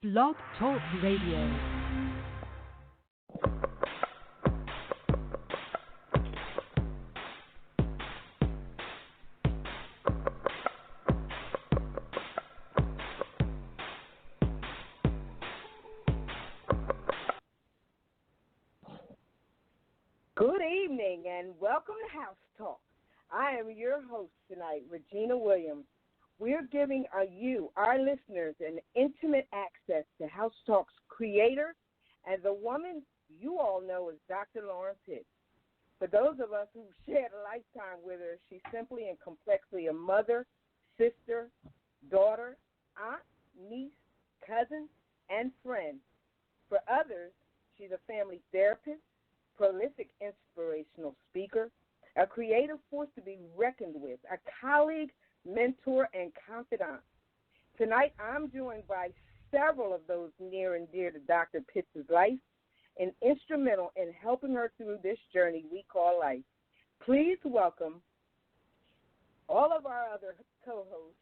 Blog Talk Radio. Good evening and welcome to House Talk. I am your host tonight, Regina Williams. We're giving you, our listeners, an intimate access to House Talk's creator and the woman you all know as Dr. Lauren Pitts. For those of us who shared a lifetime with her, she's simply and complexly a mother, sister, daughter, aunt, niece, cousin, and friend. For others, she's a family therapist, prolific inspirational speaker, a creative force to be reckoned with, a colleague, mentor, and confidant. Tonight, I'm joined by several of those near and dear to Dr. Pitts' life and instrumental in helping her through this journey we call life. Please welcome all of our other co-hosts,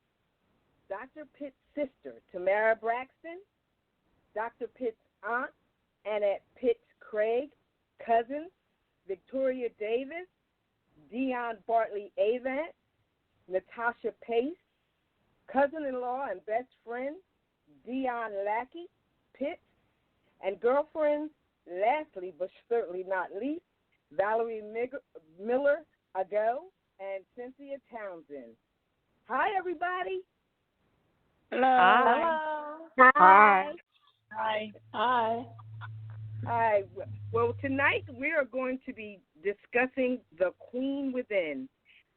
Dr. Pitts' sister, Tamara Braxton, Dr. Pitts' aunt, Annette Craig, cousins, Victoria Davis, Dionne Bartley-Avant, Natasha Pace, cousin-in-law and best friend, Dionne Lackey-Pitts, and girlfriends, lastly but certainly not least, Valeria Miller-Ogoh and Cynthia Townsend. Hi, everybody. Hello. Hi. Hi. Hi. Hi. Hi. Well, tonight we are going to be discussing The Queen Within,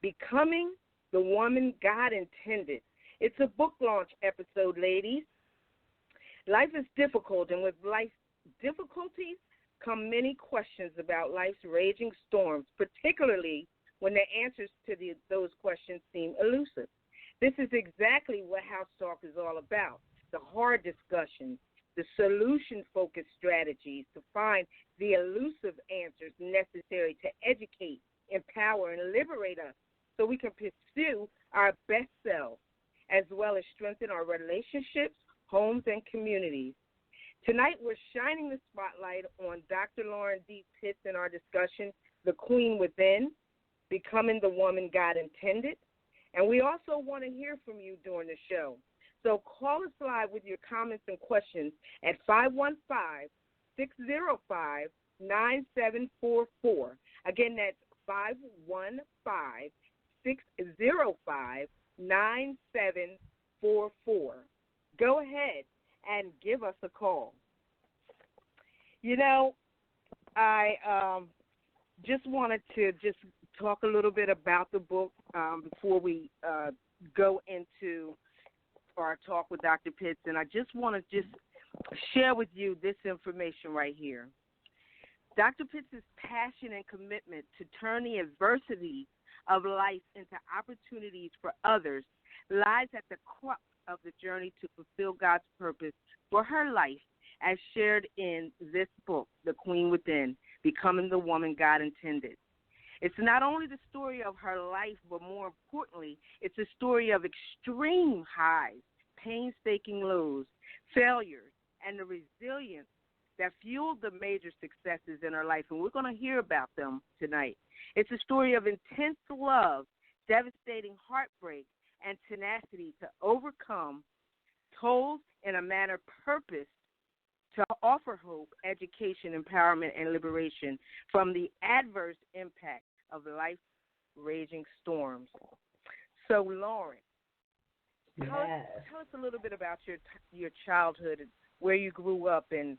Becoming the Woman God Intended. It's a book launch episode, ladies. Life is difficult, and with life's difficulties come many questions about life's raging storms, particularly when the answers to those questions seem elusive. This is exactly what House Talk is all about, the hard discussions, the solution-focused strategies to find the elusive answers necessary to educate, empower, and liberate us so we can pursue our best selves, as well as strengthen our relationships, homes, and communities. Tonight, we're shining the spotlight on Dr. Lauren D. Pitts in our discussion, The Queen Within, Becoming the Woman God Intended. And we also want to hear from you during the show. So call us live with your comments and questions at 515-605-9744. Again, that's 515-605-9744. Go ahead and give us a call. You know, I just wanted to just talk a little bit about the book before we go into our talk with Dr. Pitts, and I just want to just share with you this information right here. Dr. Pitts' passion and commitment to turn the adversities of life into opportunities for others lies at the crux of the journey to fulfill God's purpose for her life, as shared in this book, The Queen Within, Becoming the Woman God Intended. It's not only the story of her life, but more importantly, it's a story of extreme highs, painstaking lows, failures, and the resilience that fueled the major successes in her life, and we're going to hear about them tonight. It's a story of intense love, devastating heartbreak, and tenacity to overcome, told in a manner purposed to offer hope, education, empowerment, and liberation from the adverse impact of life's raging storms. So, Lauren, tell us a little bit about your childhood and where you grew up and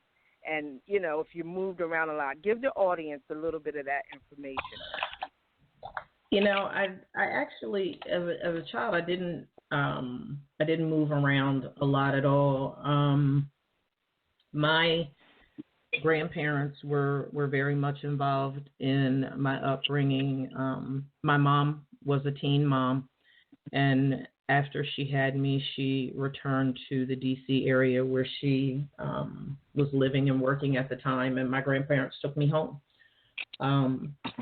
you know, if you moved around a lot. Give the audience a little bit of that information. You know, I actually, as a child, I didn't move around a lot at all. My grandparents were very much involved in my upbringing. My mom was a teen mom, and after she had me, she returned to the D.C. area where she was living and working at the time, and my grandparents took me home.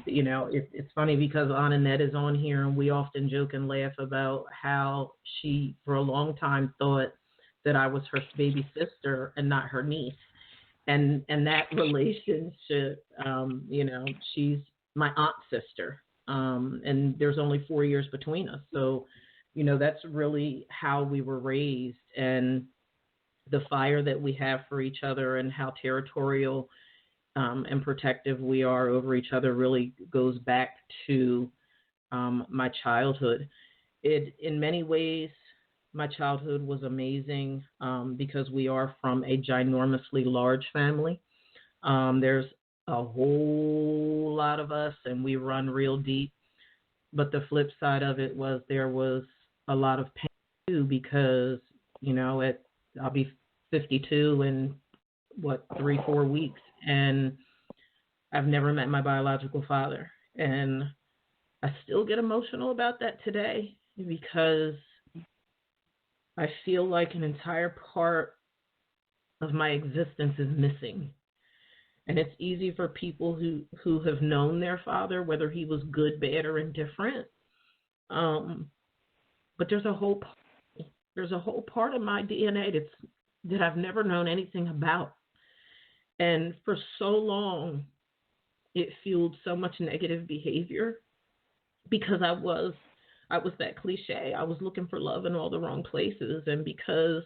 You know, it's funny because Annette is on here, and we often joke and laugh about how she, for a long time, thought that I was her baby sister and not her niece. And that relationship, she's my aunt's sister. And there's only 4 years between us. So, that's really how we were raised, and the fire that we have for each other and how territorial and protective we are over each other really goes back to my childhood. In many ways, my childhood was amazing because we are from a ginormously large family. There's a whole lot of us, and we run real deep. But the flip side of it was there was a lot of pain too, because I'll be 52 in 3-4 weeks, and I've never met my biological father, and I still get emotional about that today because I feel like an entire part of my existence is missing. And it's easy for people who have known their father, whether he was good, bad, or indifferent. But there's a whole part of my DNA that I've never known anything about. And for so long, it fueled so much negative behavior because I was that cliche. I was looking for love in all the wrong places. And because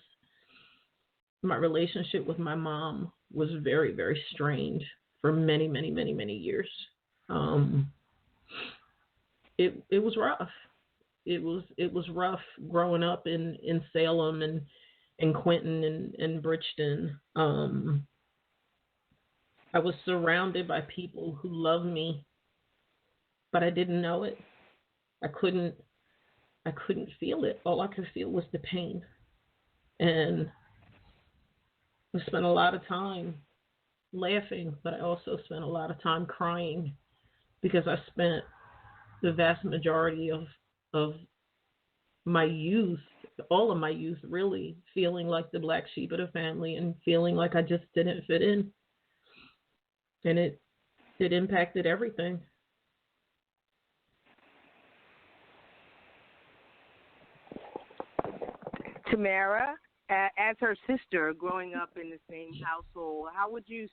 my relationship with my mom was very, very strained for many, many, many, many years. It was rough. It was rough growing up in Salem and in Quentin and Bridgeton. I was surrounded by people who loved me, but I didn't know it. I couldn't feel it. All I could feel was the pain. And I spent a lot of time laughing, but I also spent a lot of time crying because I spent the vast majority of my youth, all of my youth really, feeling like the black sheep of the family and feeling like I just didn't fit in. And it impacted everything. Tamara, as her sister, growing up in the same household, how would you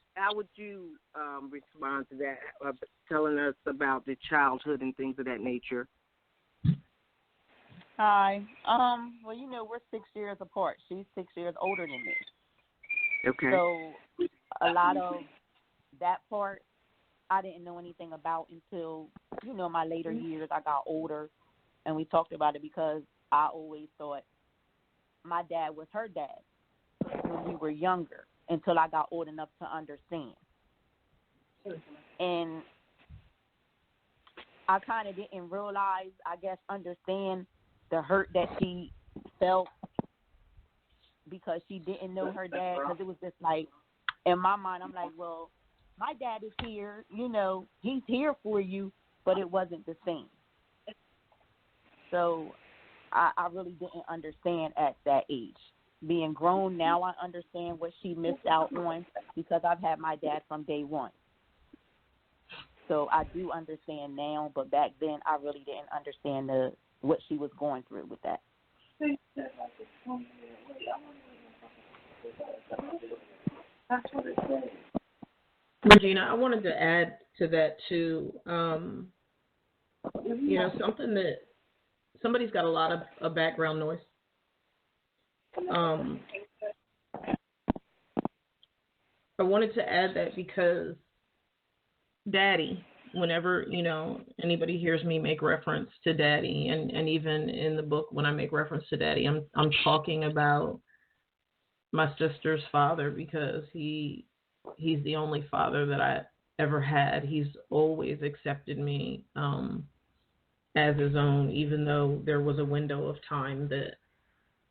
respond to that? Telling us about the childhood and things of that nature. Hi. Well, we're 6 years apart. She's 6 years older than me. Okay. So a lot of that part I didn't know anything about until, my later years. I got older, and we talked about it because I always thought my dad was her dad when we were younger until I got old enough to understand. And I kind of didn't realize, understand the hurt that she felt because she didn't know her dad, because it was just like, in my mind, I'm like, well, my dad is here, he's here for you, but it wasn't the same. So I really didn't understand at that age. Being grown now, I understand what she missed out on because I've had my dad from day one. So I do understand now, but back then I really didn't understand what she was going through with that. Regina, I wanted to add to that too. Something that somebody's got a lot of background noise. I wanted to add that because Daddy, whenever, anybody hears me make reference to Daddy, and even in the book when I make reference to Daddy, I'm talking about my sister's father because he's the only father that I ever had. He's always accepted me as his own, even though there was a window of time that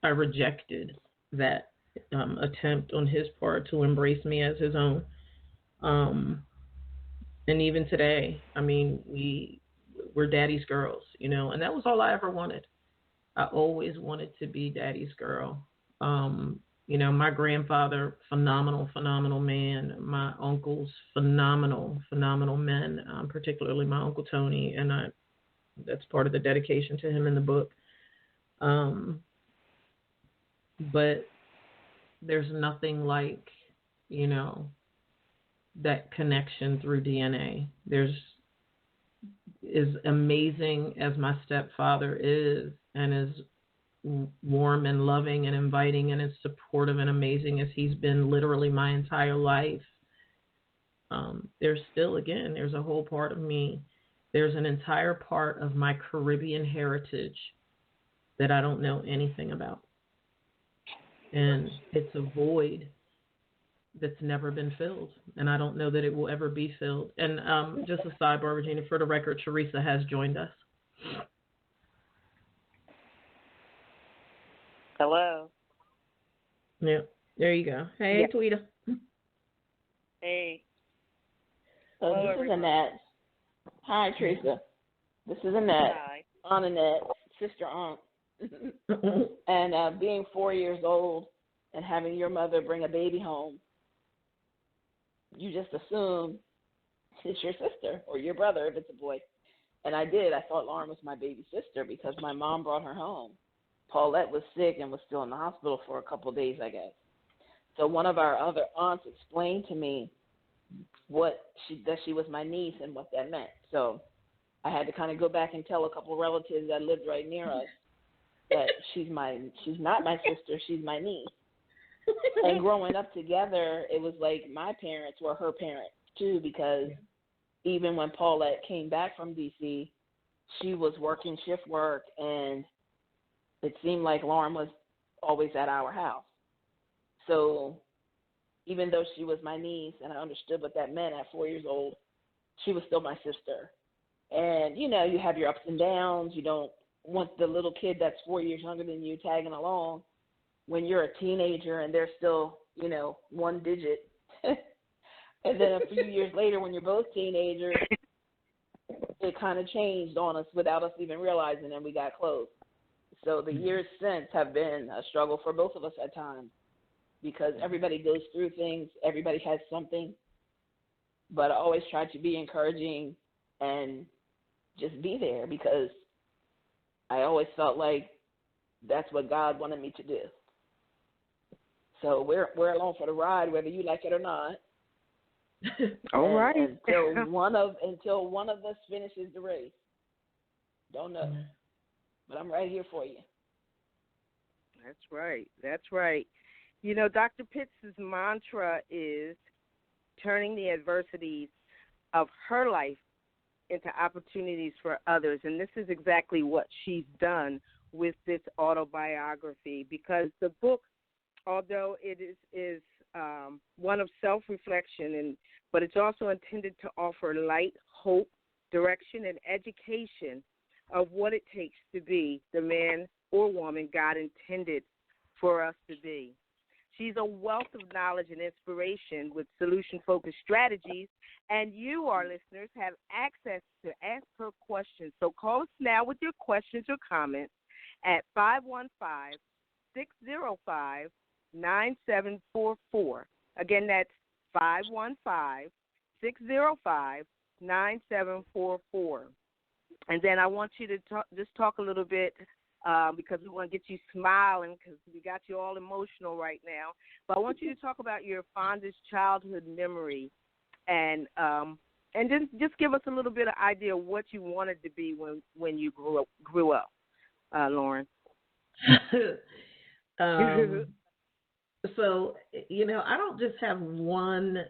I rejected that attempt on his part to embrace me as his own. And even today, we're Daddy's girls, and that was all I ever wanted. I always wanted to be Daddy's girl. My grandfather, phenomenal man. My uncles, phenomenal men, particularly my Uncle Tony, and that's part of the dedication to him in the book. But There's nothing like, you know, that connection through DNA. As amazing as my stepfather is, and as warm and loving and inviting and as supportive and amazing as he's been literally my entire life, there's still, again, there's a whole part of me. There's an entire part of my Caribbean heritage that I don't know anything about. And it's a void that's never been filled. And I don't know that it will ever be filled. And just a sidebar, Regina, for the record, Theresa has joined us. Hello. Yeah, there you go. Hey, yeah. Tweeta. Hey. So this is Annette. Hi, Theresa. This is Annette. Hi. Aunt Annette, sister aunt. And being 4 years old and having your mother bring a baby home, you just assume it's your sister or your brother if it's a boy. And I did. I thought Lauren was my baby sister because my mom brought her home. Paulette was sick and was still in the hospital for a couple of days, I guess. So one of our other aunts explained to me that she was my niece and what that meant. So I had to kind of go back and tell a couple of relatives that lived right near us that she's not my sister, she's my niece. And growing up together, it was like my parents were her parents too, because even when Paulette came back from D.C., she was working shift work, and it seemed like Lauren was always at our house. So even though she was my niece and I understood what that meant at 4 years old, she was still my sister. And, you know, you have your ups and downs. You don't want the little kid that's 4 years younger than you tagging along when you're a teenager and they're still, you know, one digit. And then a few years later when you're both teenagers, it kind of changed on us without us even realizing, and we got close. So the years since have been a struggle for both of us at times because everybody goes through things, everybody has something. But I always try to be encouraging and just be there because I always felt like that's what God wanted me to do. So we're along for the ride, whether you like it or not. All right. Until one of us finishes the race. Don't know. But I'm right here for you. That's right. That's right. You know, Dr. Pitts' mantra is turning the adversities of her life into opportunities for others. And this is exactly what she's done with this autobiography, because the book, although it is one of self-reflection, but it's also intended to offer light, hope, direction, and education of what it takes to be the man or woman God intended for us to be. She's a wealth of knowledge and inspiration with solution-focused strategies, and you, our listeners, have access to ask her questions. So call us now with your questions or comments at 515-605-9744. Again, that's 515-605-9744. And then I want you to talk a little bit because we want to get you smiling because we got you all emotional right now. But I want you to talk about your fondest childhood memory and just give us a little bit of idea of what you wanted to be when you grew up, Lauren. So, you know, I don't just have one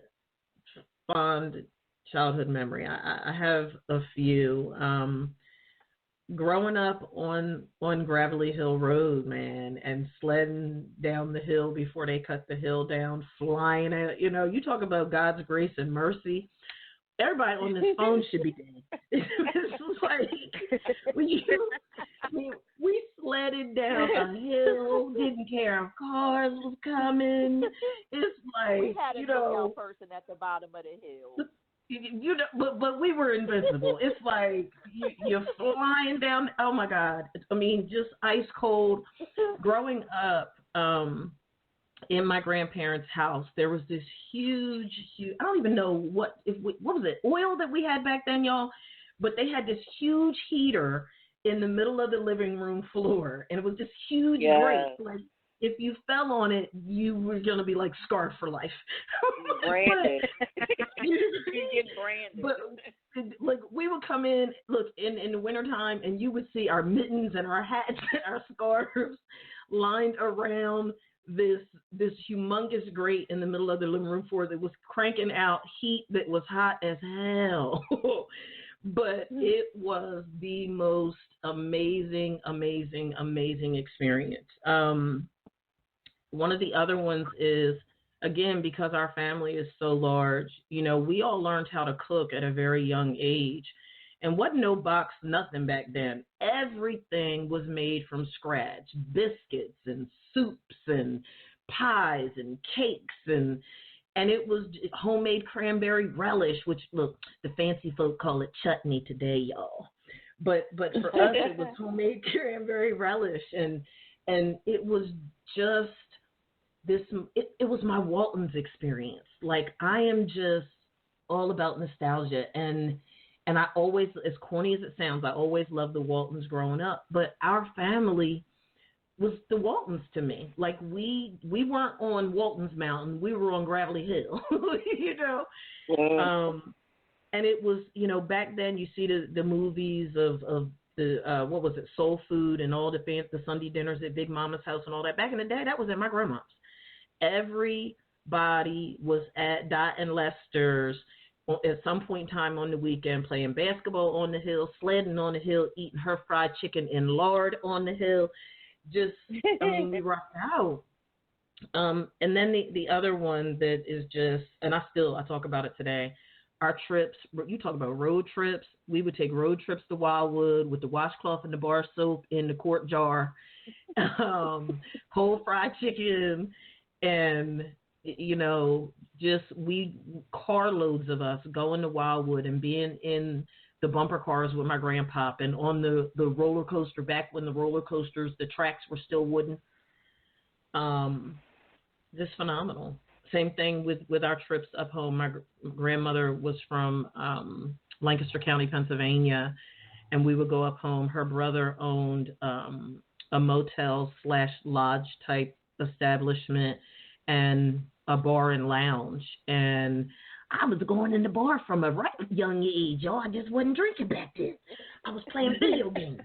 fond childhood memory. I have a few. Growing up on Gravelly Hill Road, man, and sledding down the hill before they cut the hill down, flying at, you know, you talk about God's grace and mercy. Everybody on this phone should be dead. It's like we sledded down a hill, didn't care if cars was coming. It's like, we had a young person at the bottom of the hill. You know, but we were invincible. It's like you're flying down. Oh my God! I mean, just ice cold. Growing up in my grandparents' house, there was this huge. I don't even know what was it, oil that we had back then, y'all. But they had this huge heater in the middle of the living room floor, and it was this huge grate. Like if you fell on it, you were gonna be like scarred for life. Branded. You get branded. But like we would come in, look in the wintertime, and you would see our mittens and our hats and our scarves lined around this humongous grate in the middle of the living room floor that was cranking out heat that was hot as hell. But it was the most amazing experience. One of the other ones is, again, because our family is so large, we all learned how to cook at a very young age. And wasn't no box, nothing back then. Everything was made from scratch. Biscuits and soups and pies and cakes and it was homemade cranberry relish, which, look, the fancy folk call it chutney today, y'all. But for us, it was homemade cranberry relish. And it was just this, it was my Walton's experience. Like, I am just all about nostalgia. And I always, as corny as it sounds, I always loved the Waltons growing up. But our family was the Waltons to me. Like, we weren't on Walton's Mountain. We were on Gravelly Hill, and it was, back then you see the movies of the, what was it, Soul Food and all the Sunday dinners at Big Mama's house and all that. Back in the day, that was at my grandma's. Everybody was at Dot and Lester's at some point in time on the weekend, playing basketball on the hill, sledding on the hill, eating her fried chicken and lard on the hill. Just, we rocked out. And then the other one that is just, and I talk about it today, our trips, you talk about road trips. We would take road trips to Wildwood with the washcloth and the bar soap in the quart jar, whole fried chicken, and, just carloads of us going to Wildwood and being in the bumper cars with my grandpa and on the roller coaster back when the roller coasters, the tracks were still wooden. Just phenomenal. Same thing with our trips up home. My grandmother was from Lancaster County, Pennsylvania, and we would go up home. Her brother owned a motel / lodge type establishment and a bar and lounge. And I was going in the bar from a right young age, y'all. I just wasn't drinking back then. I was playing video games,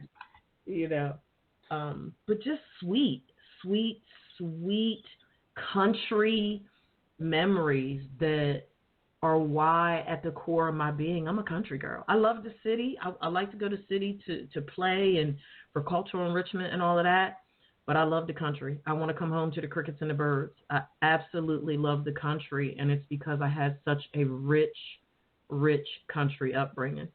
But just sweet country memories that are why at the core of my being, I'm a country girl. I love the city. I like to go to the city to play and for cultural enrichment and all of that. But I love the country. I want to come home to the crickets and the birds. I absolutely love the country, and it's because I had such a rich country upbringing.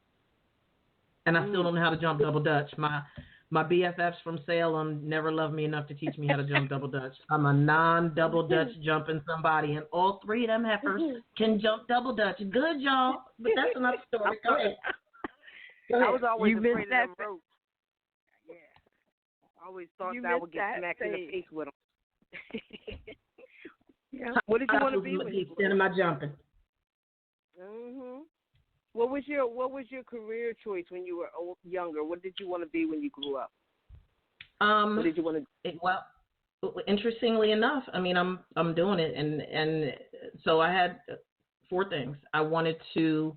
And I still don't know how to jump double dutch. My BFFs from Salem never loved me enough to teach me how to jump double dutch. I'm a non-double dutch jumping somebody, and all three of them heifers can jump double dutch. Good, y'all, but that's another story. Go ahead. I was always afraid of that them ropes. I always thought that I would get smacked in the face with them. Yeah. What did you want to be when you extent of my jumping? Mhm. What was your career choice when you were younger? What did you want to be when you grew up? What did you want to? Well, interestingly enough, I mean, I'm doing it, and so I had 4 things. I wanted to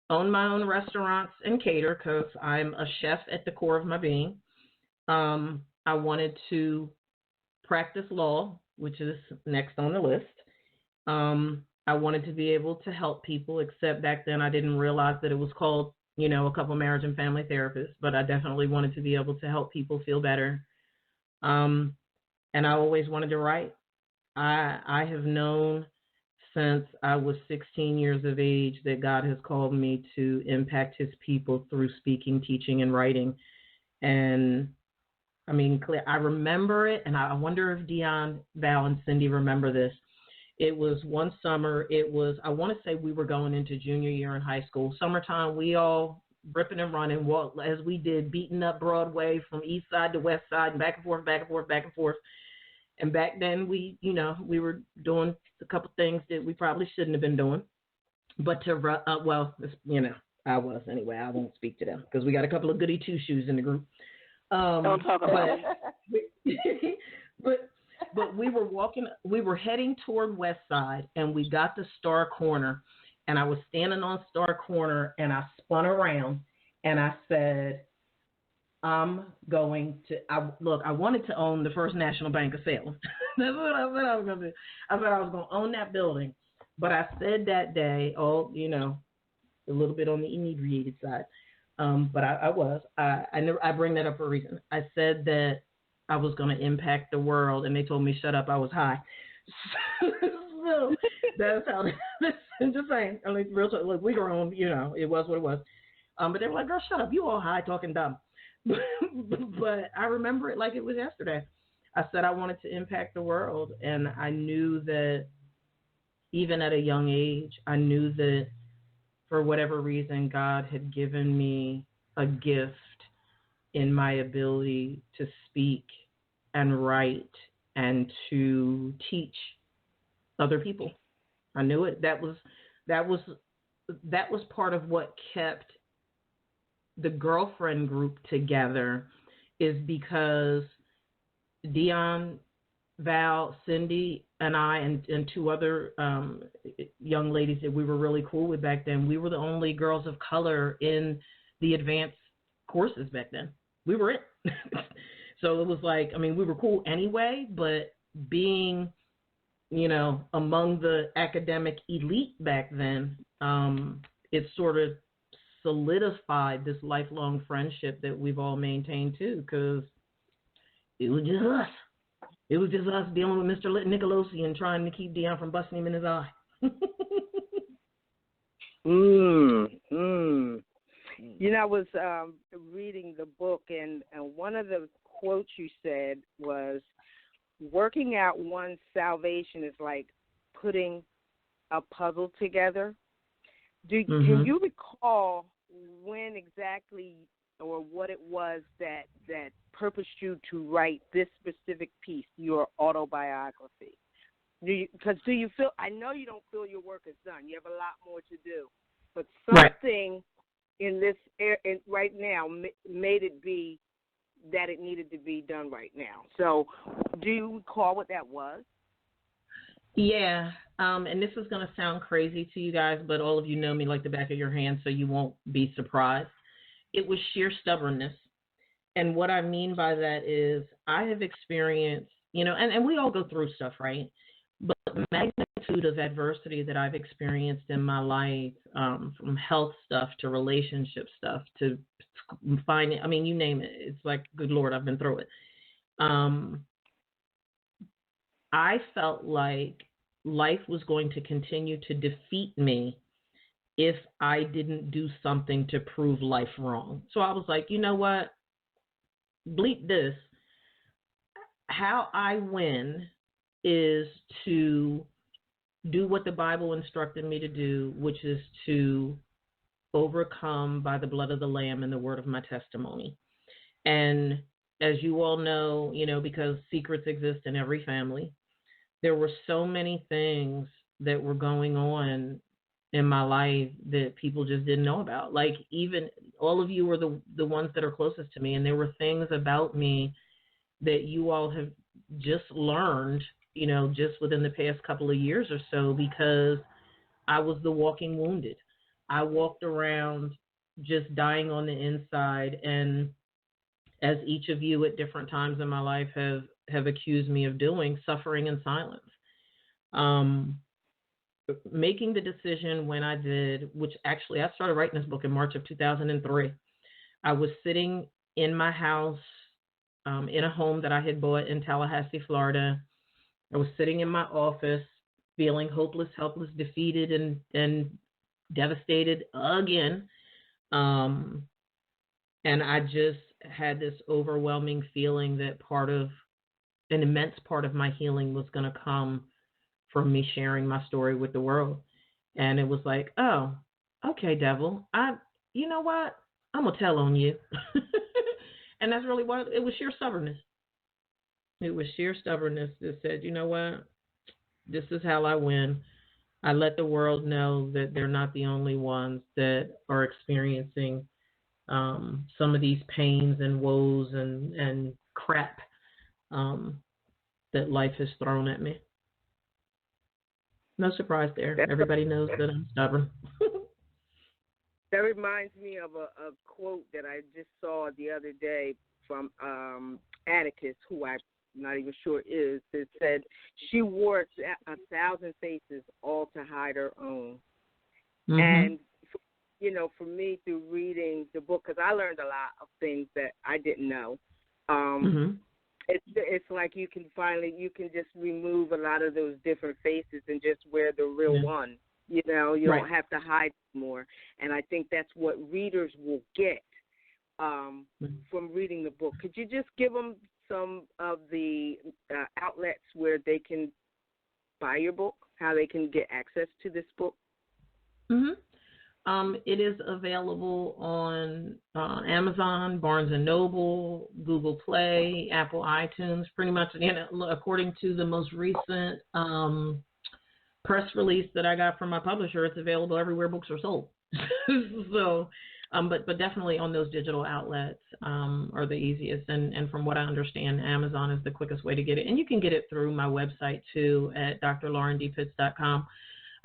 own my own restaurants and cater because I'm a chef at the core of my being. I wanted to practice law, which is next on the list. I wanted to be able to help people, except back then I didn't realize that it was called, a couple marriage and family therapists, but I definitely wanted to be able to help people feel better. And I always wanted to write. I have known since I was 16 years of age that God has called me to impact his people through speaking, teaching, and writing. And I mean, I remember it, and I wonder if Dionne, Val, and Cindy remember this. It was one summer. I want to say we were going into junior year in high school. Summertime, we all ripping and running, as we did, beating up Broadway from east side to west side and back and forth, back and forth, back and forth. And back then, we were doing a couple things that we probably shouldn't have been doing. But I was anyway. I won't speak to them because we got a couple of goody two-shoes in the group. Don't talk about it. But But we were heading toward West Side, and we got to Star Corner, and I was standing on Star Corner, and I spun around, and I said, I wanted to own the First National Bank of Salem. That's what I said I was going to do. I said I was going to own that building. But I said that day, a little bit on the inebriated side. But I bring that up for a reason. I said that I was going to impact the world, and they told me, shut up, I was high. So that's how, I'm just saying, I mean, real talk, look, we were on, it was what it was. But they were like, girl, shut up, you all high talking dumb. But I remember it like it was yesterday. I said I wanted to impact the world, and I knew that even at a young age, I knew that for whatever reason, God had given me a gift in my ability to speak and write and to teach other people. I knew it. That was part of what kept the girlfriend group together, is because Dionne, Val, Cindy, and I, and two other young ladies that we were really cool with back then, we were the only girls of color in the advanced courses back then. We were it. So it was like, I mean, we were cool anyway, but being, among the academic elite back then, it sort of solidified this lifelong friendship that we've all maintained too, because it was just us. It was just us dealing with Mr. Nickelodeon trying to keep Dionne from busting him in his eye. I was reading the book, and one of the quotes you said was, working out one's salvation is like putting a puzzle together. Can you recall when exactly or what it was that purposed you to write this specific piece, your autobiography? Because do you feel, I know you don't feel your work is done. You have a lot more to do. But something in this right now made it be that it needed to be done right now. So do you recall what that was? Yeah, and this is going to sound crazy to you guys, but all of you know me like the back of your hand, so you won't be surprised. It was sheer stubbornness. And what I mean by that is I have experienced, and we all go through stuff, right? But the magnitude of adversity that I've experienced in my life, from health stuff to relationship stuff to finding, I mean, you name it. It's like, good Lord, I've been through it. I felt like life was going to continue to defeat me if I didn't do something to prove life wrong. So I was like, you know what? Bleep this. How I win is to do what the Bible instructed me to do, which is to overcome by the blood of the Lamb and the word of my testimony. And as you all know, because secrets exist in every family, there were so many things that were going on in my life that people just didn't know about. Like, even all of you were the ones that are closest to me, and there were things about me that you all have just learned, just within the past couple of years or so, because I was the walking wounded. I walked around just dying on the inside, and as each of you at different times in my life have accused me of doing, suffering in silence. Making the decision when I did, which actually I started writing this book in March of 2003. I was sitting in my house, in a home that I had bought in Tallahassee, Florida. I was sitting in my office feeling hopeless, helpless, defeated, and devastated again. And I just had this overwhelming feeling that an immense part of my healing was going to come from me sharing my story with the world. And it was like, oh, okay, devil, you know what? I'm going to tell on you. And that's really what it was. Sheer stubbornness. It was sheer stubbornness that said, you know what? This is how I win. I let the world know that they're not the only ones that are experiencing some of these pains and woes and crap that life has thrown at me. No surprise there. Everybody knows that I'm stubborn. That reminds me of a quote that I just saw the other day from Atticus, who I'm not even sure is. It said, she wore 1,000 faces, all to hide her own. Mm-hmm. And, for me, through reading the book, because I learned a lot of things that I didn't know, it's like you can just remove a lot of those different faces and just wear the real one. You don't have to hide anymore. And I think that's what readers will get from reading the book. Could you just give them some of the outlets where they can buy your book, how they can get access to this book? Mm-hmm. It is available on Amazon, Barnes & Noble, Google Play, Apple iTunes, pretty much, according to the most recent press release that I got from my publisher, it's available everywhere books are sold. So, but definitely on those digital outlets are the easiest. And from what I understand, Amazon is the quickest way to get it. And you can get it through my website too at drlaurendpitts.com.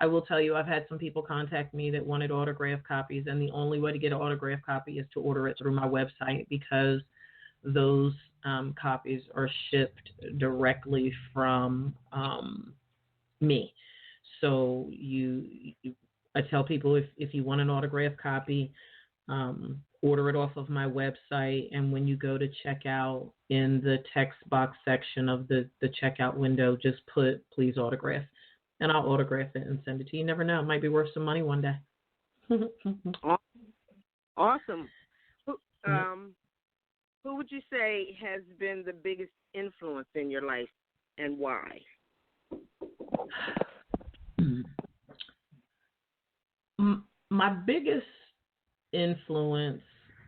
I will tell you, I've had some people contact me that wanted autographed copies, and the only way to get an autographed copy is to order it through my website, because those copies are shipped directly from me. So I tell people, if you want an autographed copy, order it off of my website, and when you go to checkout, in the text box section of the checkout window, just put "please autograph," and I'll autograph it and send it to you. You never know, it might be worth some money one day. Awesome. Who would you say has been the biggest influence in your life, and why? My biggest influence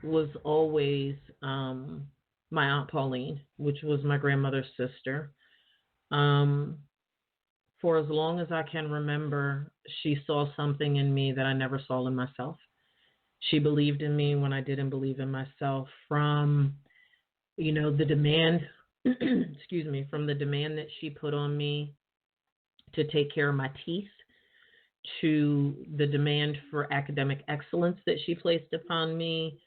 was always my Aunt Pauline, which was my grandmother's sister. For as long as I can remember, she saw something in me that I never saw in myself. She believed in me when I didn't believe in myself. From, the demand, from the demand that she put on me to take care of my teeth, to the demand for academic excellence that she placed upon me,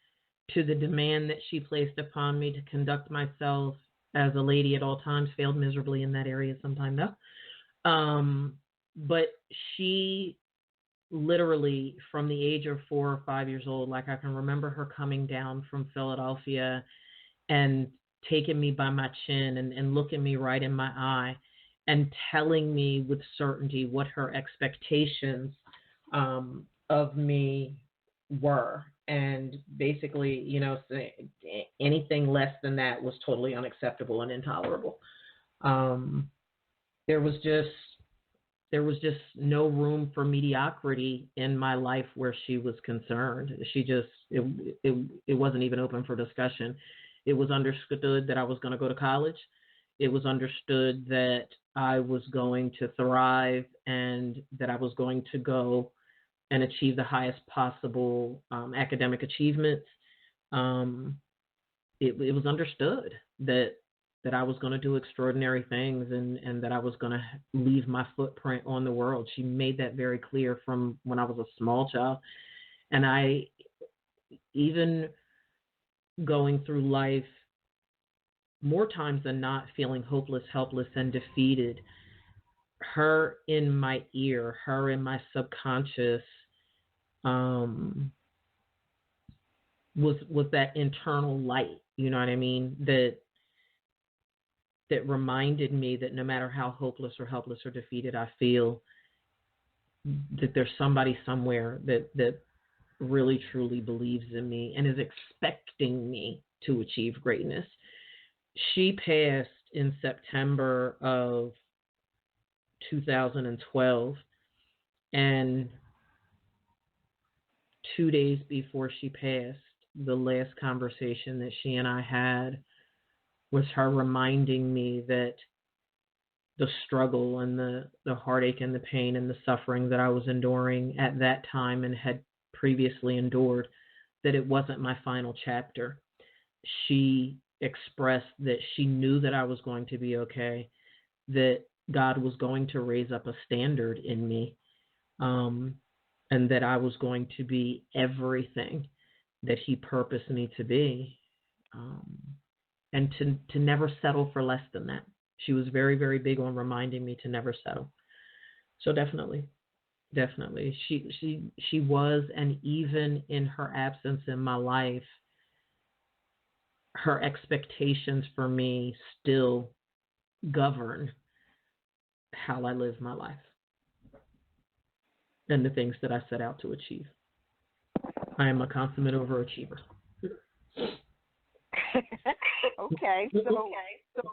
to the demand that she placed upon me to conduct myself as a lady at all times. Failed miserably in that area sometime though. But she literally, from the age of 4 or 5 years old, like I can remember her coming down from Philadelphia and taking me by my chin and looking me right in my eye and telling me with certainty what her expectations of me were. And basically, anything less than that was totally unacceptable and intolerable. There was just no room for mediocrity in my life where she was concerned. It wasn't even open for discussion. It was understood that I was going to go to college. It was understood that I was going to thrive and that I was going to go and achieve the highest possible academic achievements. It was understood that I was going to do extraordinary things and that I was going to leave my footprint on the world. She made that very clear from when I was a small child. And I, even going through life, more times than not, feeling hopeless, helpless, and defeated, her in my ear, her in my subconscious, was that internal light, you know what I mean? That reminded me that no matter how hopeless or helpless or defeated I feel, that there's somebody somewhere that really truly believes in me and is expecting me to achieve greatness. She passed in September of 2012, and 2 days before she passed, the last conversation that she and I had was her reminding me that the struggle and the heartache and the pain and the suffering that I was enduring at that time and had previously endured, that it wasn't my final chapter. She expressed that she knew that I was going to be okay, that God was going to raise up a standard in me, and that I was going to be everything that He purposed me to be, and to never settle for less than that. She was very, very big on reminding me to never settle. So definitely, she was, and even in her absence in my life, her expectations for me still govern how I live my life and the things that I set out to achieve. I am a consummate overachiever. Okay. So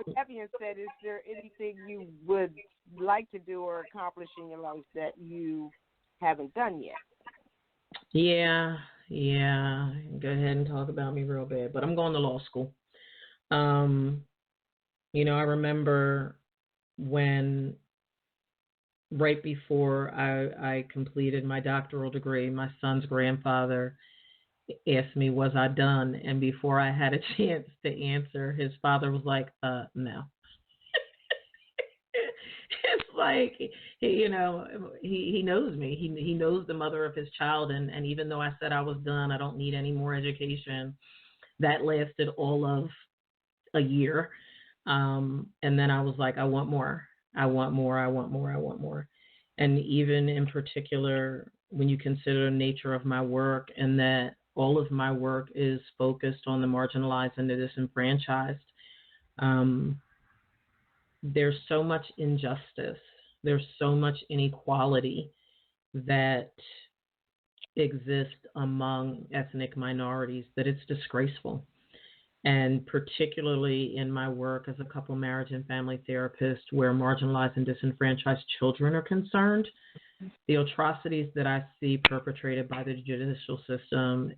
with that being said, is there anything you would like to do or accomplish in your life that you haven't done yet? Yeah. Go ahead and talk about me real bad, but I'm going to law school. I remember when, right before I completed my doctoral degree, my son's grandfather asked me, was I done? And before I had a chance to answer, his father was like, no. It's like, he knows me. He knows the mother of his child. And even though I said I was done, I don't need any more education, that lasted all of a year. And then I was like, I want more. And even in particular, when you consider the nature of my work and that all of my work is focused on the marginalized and the disenfranchised, there's so much injustice, there's so much inequality that exists among ethnic minorities that it's disgraceful. And particularly in my work as a couple, marriage, and family therapist, where marginalized and disenfranchised children are concerned, the atrocities that I see perpetrated by the judicial system,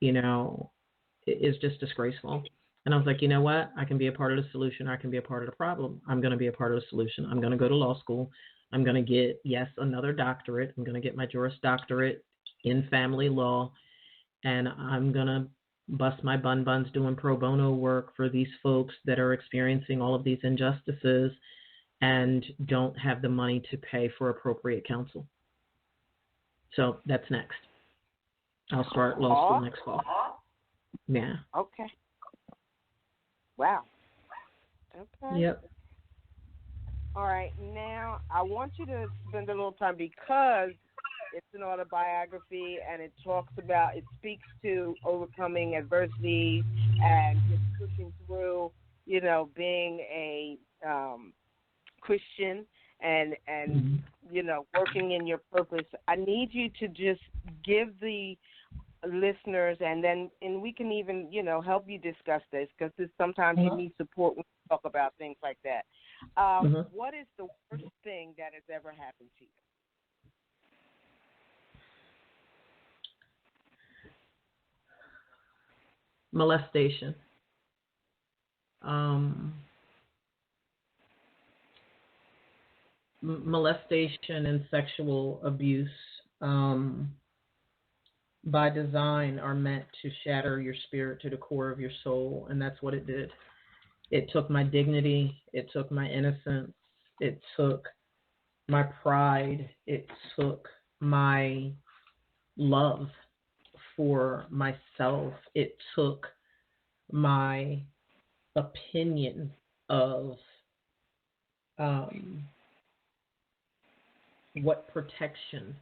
is just disgraceful. And I was like, you know what? I can be a part of the solution. I can be a part of the problem. I'm going to be a part of the solution. I'm going to go to law school. I'm going to get, another doctorate. I'm going to get my Juris Doctorate in family law. And I'm going to bust my buns doing pro bono work for these folks that are experiencing all of these injustices and don't have the money to pay for appropriate counsel. So that's next. I'll start law school next fall. Yeah. Okay. Wow. Okay. Yep. All right. Now, I want you to spend a little time, because it's an autobiography and it speaks to overcoming adversity and just pushing through, being a Christian and working in your purpose. I need you to just give the listeners, and we can even, help you discuss this, because sometimes you need support when you talk about things like that. What is the worst thing that has ever happened to you? Molestation. Molestation and sexual abuse by design are meant to shatter your spirit to the core of your soul, and that's what it did. It took my dignity, it took my innocence, it took my pride, it took my love for myself, it took my opinion of what protection.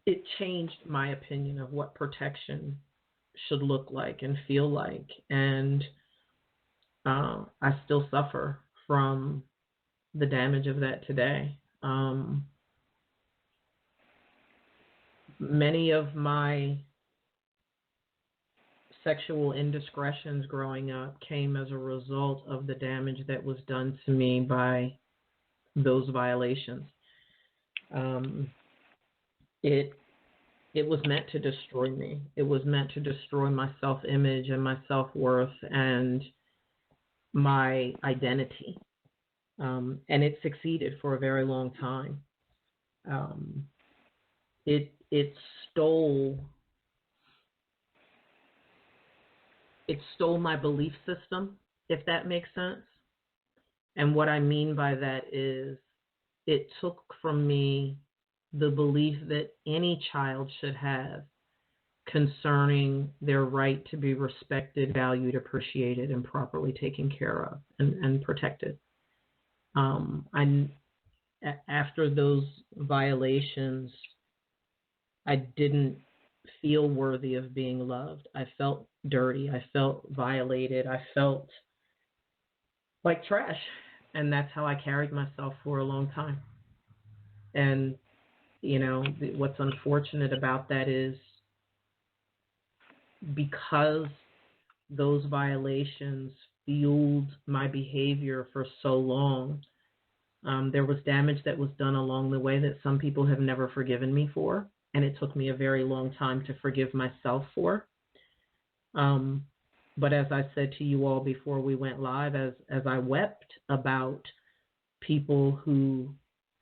It changed my opinion of what protection should look like and feel like. And I still suffer from the damage of that today. Many of my sexual indiscretions growing up came as a result of the damage that was done to me by those violations. It was meant to destroy me. It was meant to destroy my self-image and my self-worth and my identity. And it succeeded for a very long time. It stole my belief system, if that makes sense. And what I mean by that is it took from me the belief that any child should have concerning their right to be respected, valued, appreciated, and properly taken care of and protected. After those violations, I didn't feel worthy of being loved. I felt dirty. I felt violated. I felt like trash. And that's how I carried myself for a long time. And, what's unfortunate about that is because those violations fueled my behavior for so long, there was damage that was done along the way that some people have never forgiven me for, and it took me a very long time to forgive myself for. But as I said to you all before we went live, as I wept about people who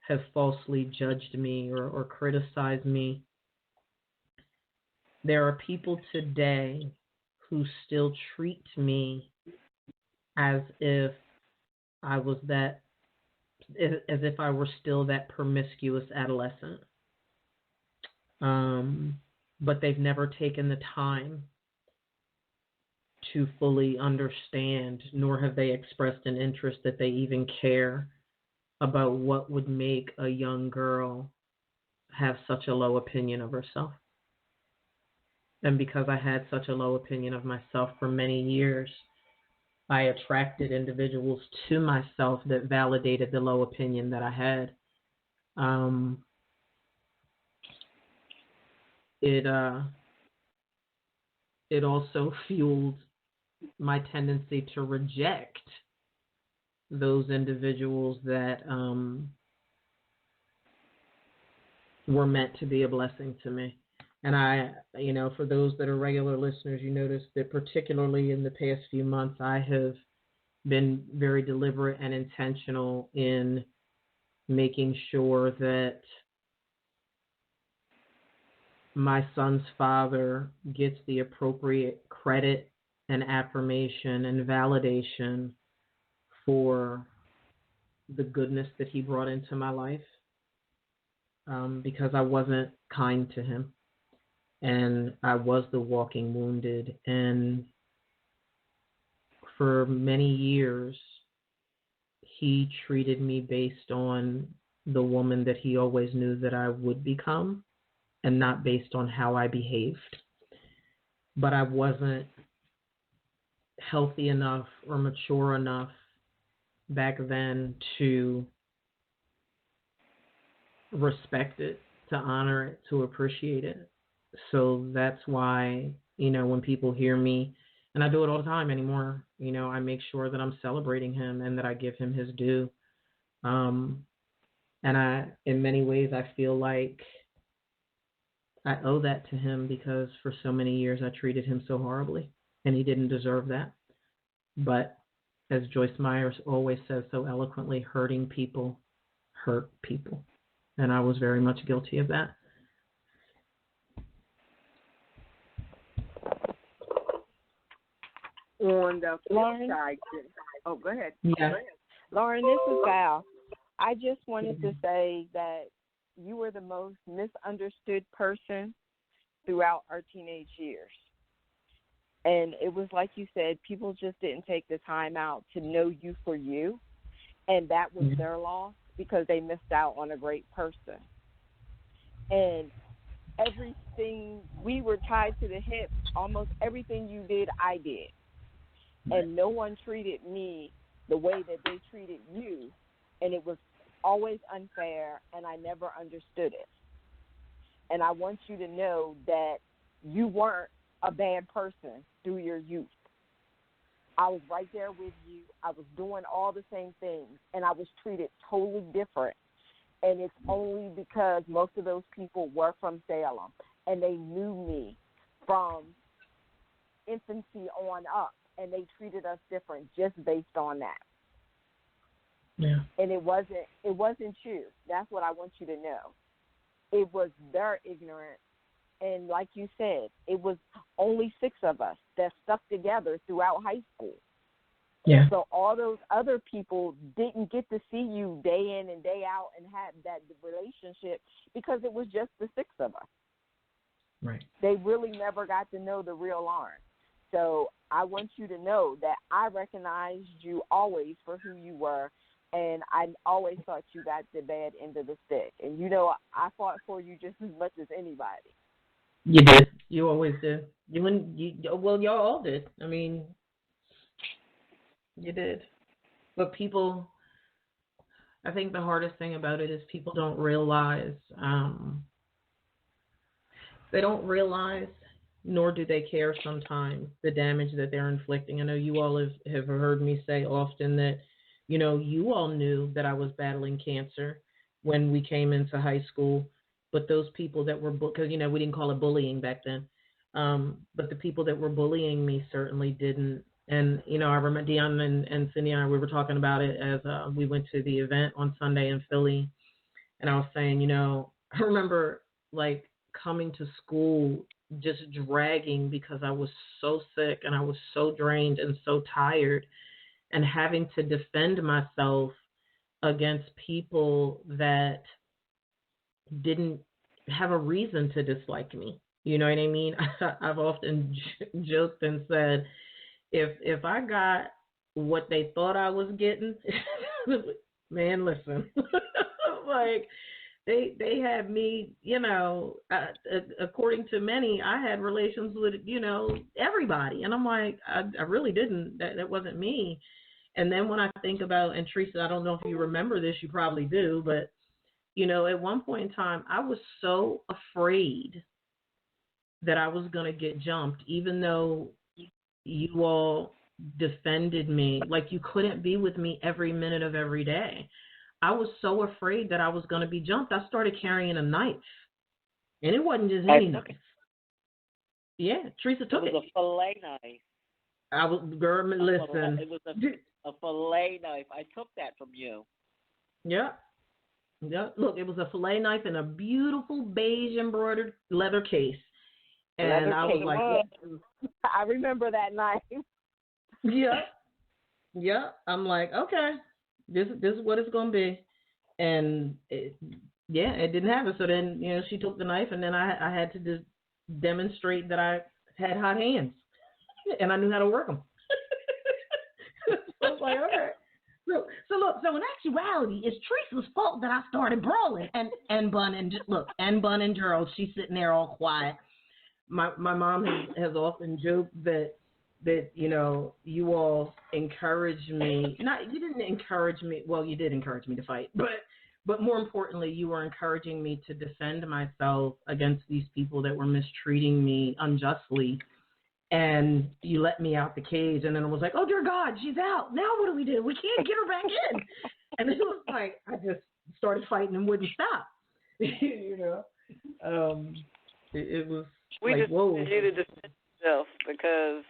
have falsely judged me or criticized me, there are people today who still treat me as if I was as if I were still that promiscuous adolescent. But they've never taken the time to fully understand, nor have they expressed an interest that they even care about what would make a young girl have such a low opinion of herself. And because I had such a low opinion of myself for many years, I attracted individuals to myself that validated the low opinion that I had. It also fueled my tendency to reject those individuals that were meant to be a blessing to me. And I, for those that are regular listeners, you notice that particularly in the past few months, I have been very deliberate and intentional in making sure that my son's father gets the appropriate credit and affirmation and validation for the goodness that he brought into my life, because I wasn't kind to him. And I was the walking wounded. And for many years, he treated me based on the woman that he always knew that I would become, and not based on how I behaved. But I wasn't healthy enough or mature enough back then to respect it, to honor it, to appreciate it. So that's why, when people hear me, and I do it all the time anymore, I make sure that I'm celebrating him and that I give him his due. And in many ways, I feel like I owe that to him, because for so many years I treated him so horribly, and he didn't deserve that. But as Joyce Myers always says so eloquently, hurting people hurt people. And I was very much guilty of that. On the flip side, go ahead. Yeah. Lauren, this is Val. I just wanted to say that you were the most misunderstood person throughout our teenage years. And it was like you said, people just didn't take the time out to know you for you. And that was their loss, because they missed out on a great person. And everything, we were tied to the hip. Almost everything you did, I did. And no one treated me the way that they treated you. And it was always unfair, and I never understood it. And I want you to know that you weren't a bad person through your youth. I was right there with you. I was doing all the same things, and I was treated totally different. And it's only because most of those people were from Salem, and they knew me from infancy on up, and they treated us different just based on that. Yeah. And it wasn't you. That's what I want you to know. It was their ignorance. And like you said, it was only 6 of us that stuck together throughout high school. Yeah. So all those other people didn't get to see you day in and day out and have that relationship because it was just the six of us. Right. They really never got to know the real Lauren. So I want you to know that I recognized you always for who you were, and I always thought you got the bad end of the stick. And, you know, I fought for you just as much as anybody. You did. You always did. Well, y'all all did. I mean, you did. But people, I think the hardest thing about it is people don't realize, nor do they care sometimes, the damage that they're inflicting. I know you all have heard me say often that, you know, you all knew that I was battling cancer when we came into high school, but those people that were, because, you know, we didn't call it bullying back then, but the people that were bullying me certainly didn't. And, you know, I remember Dionne and Cynthia and I, we were talking about it as we went to the event on Sunday in Philly. And I was saying, you know, I remember, like, coming to school just dragging because I was so sick and I was so drained and so tired, and having to defend myself against people that didn't have a reason to dislike me. You know what I mean? I've often joked and said, if I got what they thought I was getting, man, listen, like, They had me, you know, according to many, I had relations with, you know, everybody. And I'm like, I really didn't. That wasn't me. And then when I think about, and Theresa, I don't know if you remember this, you probably do, but, you know, at one point in time, I was so afraid that I was going to get jumped, even though you all defended me. Like, you couldn't be with me every minute of every day. I was so afraid that I was going to be jumped. I started carrying a knife, and it wasn't just any knife. Yeah, Theresa took it. It was a fillet knife. I was, girl, listen. It was a fillet knife. I took that from you. Yeah. Yeah. Look, it was a fillet knife in a beautiful beige embroidered leather case, and I was like, I remember that knife. Yeah. Yeah. I'm like, okay. This is what it's going to be. And it didn't happen. So then, you know, she took the knife, and then I had to demonstrate that I had hot hands and I knew how to work them. So I was like, okay. So look, so in actuality, it's Teresa's fault that I started brawling. And Bun and Gerald, she's sitting there all quiet. My mom has often joked that, you know, you all encouraged me. You didn't encourage me. Well, you did encourage me to fight, but more importantly, you were encouraging me to defend myself against these people that were mistreating me unjustly. And you let me out the cage, and then it was like, oh dear God, she's out. Now what do? We can't get her back in. And it was like, I just started fighting and wouldn't stop. You know, it was we like, just whoa. wanted you to defend yourself because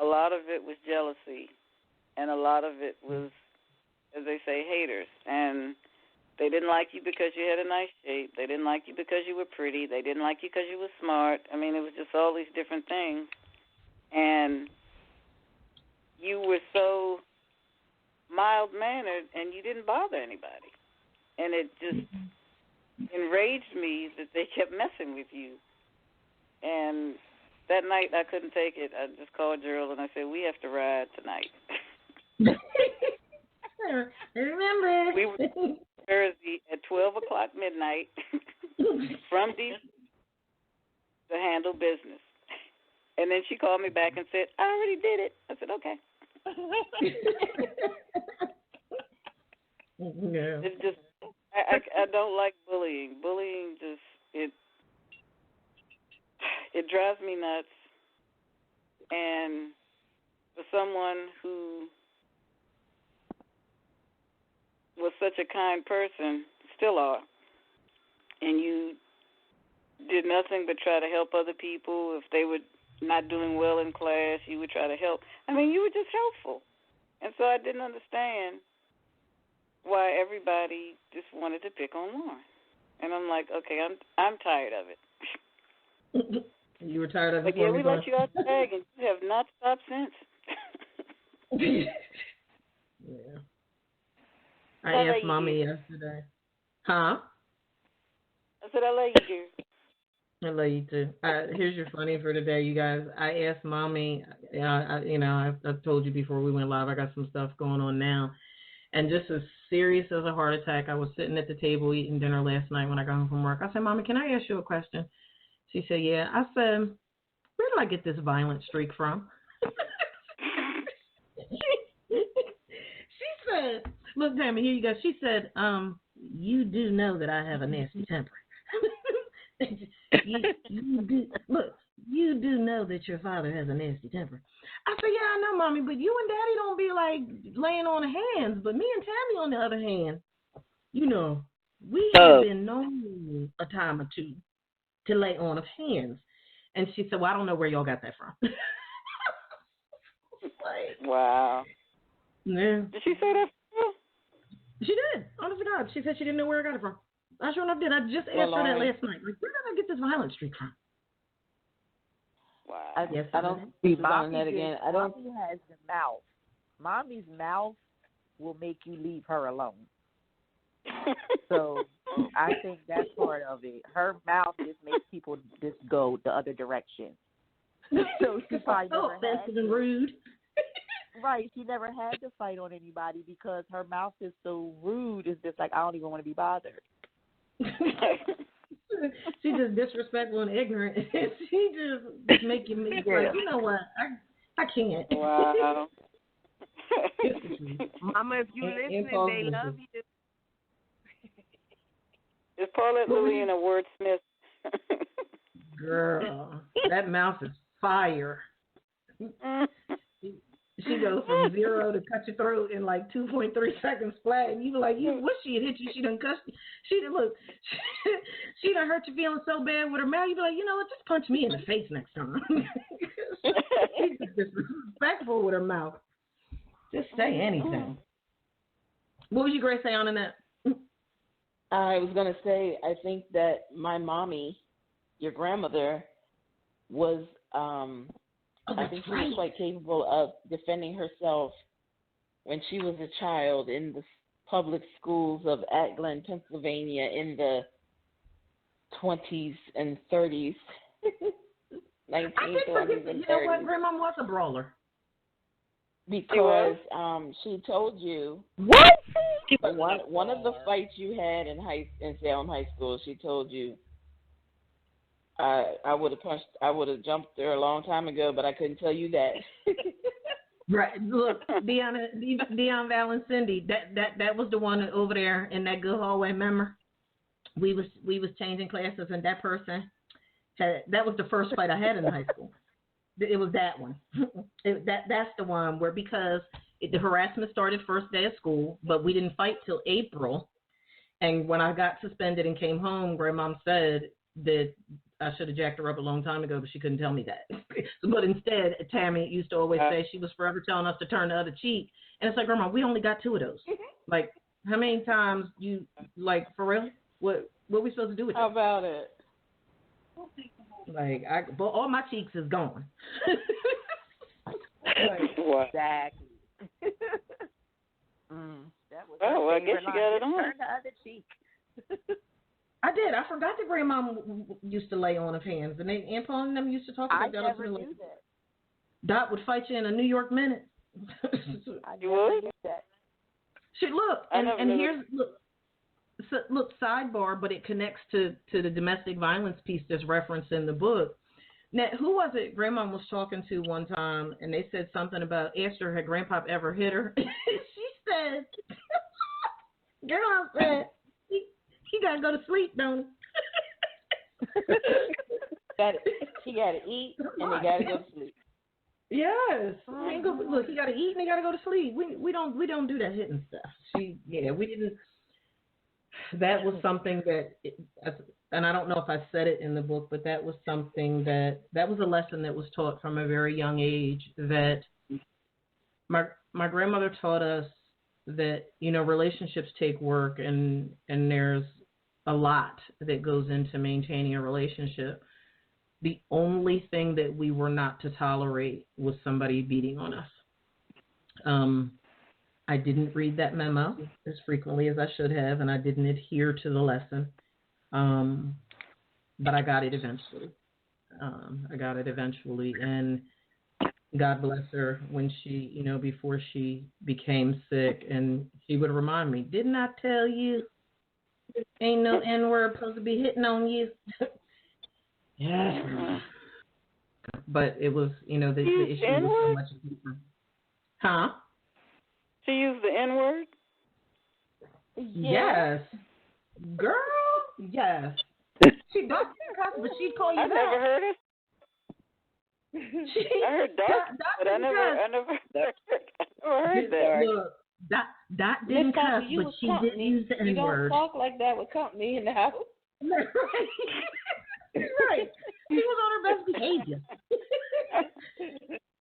a lot of it was jealousy, and a lot of it was, as they say, haters. And they didn't like you because you had a nice shape. They didn't like you because you were pretty. They didn't like you because you were smart. I mean, it was just all these different things. And you were so mild-mannered, and you didn't bother anybody. And it just enraged me that they kept messing with you. And that night, I couldn't take it. I just called Gerald, and I said, we have to ride tonight. Remember. We were in Jersey at 12 o'clock midnight from D.C. to handle business. And then she called me back and said, I already did it. I said, okay. Yeah. It's just, I don't like bullying. Bullying just, it drives me nuts. And for someone who was such a kind person, still are, and you did nothing but try to help other people. If they were not doing well in class, you would try to help. I mean, you were just helpful. And so I didn't understand why everybody just wanted to pick on Lauren. And I'm like, okay, I'm tired of it. You were tired of it? But yeah, we let you out the bag, and you have not stopped since. Yeah. I asked Mommy yesterday. Huh? I said I love you, dear. I love you too. Here's your funny for today, you guys. I asked Mommy. I've told you before we went live. I got some stuff going on now, and just as serious as a heart attack. I was sitting at the table eating dinner last night when I got home from work. I said, Mommy, can I ask you a question? She said, yeah. I said, where did I get this violent streak from? She said, look, Tammy, here you go. She said, you do know that I have a nasty temper. you do know that your father has a nasty temper. I said, yeah, I know, Mommy, but you and Daddy don't be like laying on hands. But me and Tammy, on the other hand, we have been known a time or two to lay on of hands. And she said, well, I don't know where y'all got that from. Wow. Yeah. Did she say that? She did. Honest to God. She said she didn't know where I got it from. I sure enough did. I just asked her that last night. Like, where did I get this violent streak from? Wow. I don't see that again. Mommy has the mouth. Mommy's mouth will make you leave her alone. So I think that's part of it. Her mouth just makes people just go the other direction. So she probably never offensive and rude. Right, she never had to fight on anybody because her mouth is so rude. It's just like, I don't even want to be bothered. She's just disrespectful and ignorant. She just make you like, you know what? I can't. Wow. Mama, if you listening, they love you. Is Paulette Lillian a wordsmith? Girl, that mouth is fire. She goes from 0 to cut your throat in like 2.3 seconds flat, and you be like, you wish she had hit you. She done cut you. She done hurt you feeling so bad with her mouth. You be like, you know what? Just punch me in the face next time. She's just disrespectful with her mouth. Just say anything. What was you going to say on that? I was going to say, I think that my mommy, your grandmother, was, I think she was quite capable of defending herself when she was a child in the public schools of Atglen, Pennsylvania in the 20s and 30s, 1920s and 30s. You know what? Grandma was a brawler. Because she told you one of the fights you had in Salem High School, she told you, I would have jumped there a long time ago, but I couldn't tell you that. Right. Look, Dionne Val and Cindy, that was the one over there in that good hallway. Remember, we was changing classes, and that person that was the first fight I had in high school. It was that one. That's the one where because the harassment started first day of school, but we didn't fight till April. And when I got suspended and came home, Grandmom said that I should have jacked her up a long time ago, but she couldn't tell me that. But instead, Tammy used to always say she was forever telling us to turn the other cheek. And it's like, Grandma, we only got 2 of those. Like, how many times you, like, for real? What are we supposed to do with that? How about it? Like, but all my cheeks is gone. Exactly. That was well, I guess you got it on. Turn the other cheek. I did. I forgot that Grandma used to lay on of hands, and Aunt Paul and them used to talk about that. I never knew that. Dot would fight you in a New York minute. I never knew that. Shit, look, and here's look, sidebar, but it connects to the domestic violence piece that's referenced in the book. Now, who was it Grandma was talking to one time, and they said something about asked her had Grandpa ever hit her? She said, Grandma said, he got to go to sleep, don't he? He got to eat, and they got to go to sleep. Yes. Look, he got to eat and he got to go to sleep. We don't do that hitting stuff. We didn't. That was something that, and I don't know if I said it in the book, but that was something that was a lesson that was taught from a very young age. That my grandmother taught us that relationships take work, and there's a lot that goes into maintaining a relationship. The only thing that we were not to tolerate was somebody beating on us. I didn't read that memo as frequently as I should have, and I didn't adhere to the lesson. But I got it eventually. And God bless her when she, before she became sick, and she would remind me, didn't I tell you ain't no N-word supposed to be hitting on you? Yeah. But it was, the issue was so much deeper. Huh? She used the N-word? Yes. Girl, yes. She does, but she'd call you I've back. never heard it. I heard that, but I never heard that. Look, Dot didn't cuss, but she did use the N-word. You don't talk like that with company in the house. Right. She was on her best behavior.